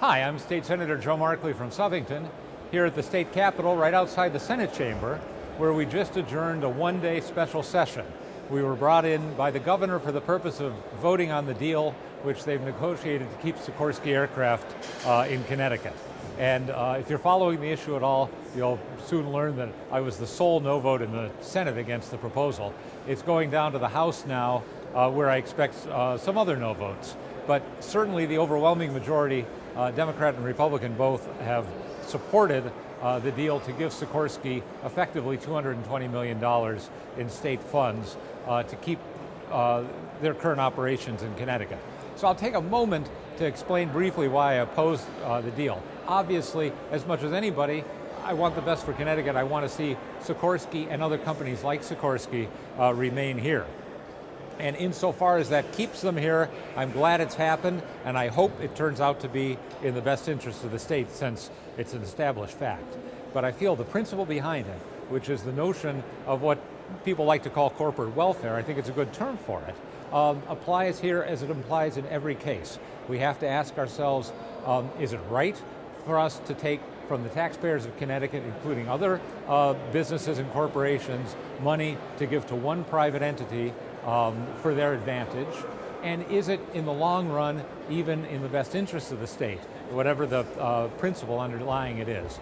Hi, I'm State Senator Joe Markley from Southington, here at the state capitol right outside the Senate chamber, where we just adjourned a one-day special session. We were brought in by the governor for the purpose of voting on the deal which they've negotiated to keep Sikorsky aircraft in Connecticut. And if you're following the issue at all, you'll soon learn that I was the sole no vote in the Senate against the proposal. It's going down to the House now, where I expect some other no votes. But certainly the overwhelming majority, Democrat and Republican both, have supported the deal to give Sikorsky effectively $220 million in state funds to keep their current operations in Connecticut. So I'll take a moment to explain briefly why I oppose the deal. Obviously, as much as anybody, I want the best for Connecticut. I want to see Sikorsky and other companies like Sikorsky remain here. And insofar as that keeps them here, I'm glad it's happened, and I hope it turns out to be in the best interest of the state, since it's an established fact. But I feel the principle behind it, which is the notion of what people like to call corporate welfare, I think it's a good term for it, applies here as it applies in every case. We have to ask ourselves, is it right for us to take from the taxpayers of Connecticut, including other businesses and corporations, money to give to one private entity for their advantage? And is it, in the long run, even in the best interest of the state, whatever the principle underlying it is?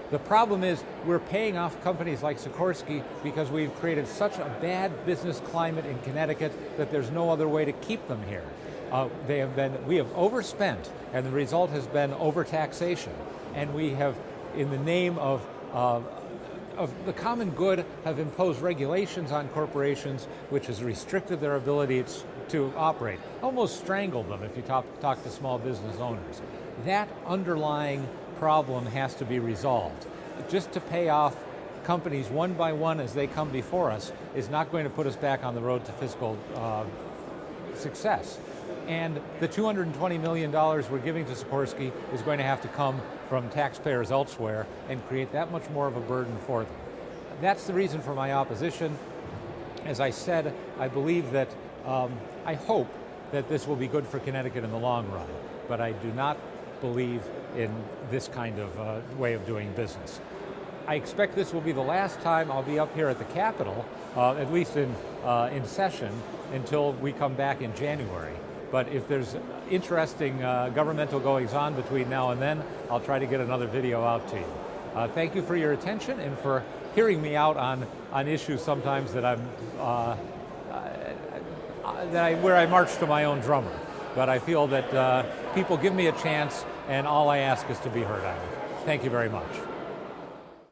The problem is we're paying off companies like Sikorsky because we've created such a bad business climate in Connecticut that there's no other way to keep them here. We have overspent, and the result has been overtaxation. And we have, in the name of the common good, have imposed regulations on corporations which has restricted their ability to operate, almost strangled them if you talk to small business owners. That underlying problem has to be resolved. Just to pay off companies one by one as they come before us is not going to put us back on the road to fiscal success. And the $220 million we're giving to Sikorsky is going to have to come from taxpayers elsewhere and create that much more of a burden for them. That's the reason for my opposition. As I said, I believe that, I hope that this will be good for Connecticut in the long run, but I do not believe in this kind of way of doing business. I expect this will be the last time I'll be up here at the Capitol, at least in session, until we come back in January. But if there's interesting governmental goings-on between now and then, I'll try to get another video out to you. Thank you for your attention and for hearing me out on issues sometimes that where I march to my own drummer. But I feel that people give me a chance, and all I ask is to be heard on it. Thank you very much.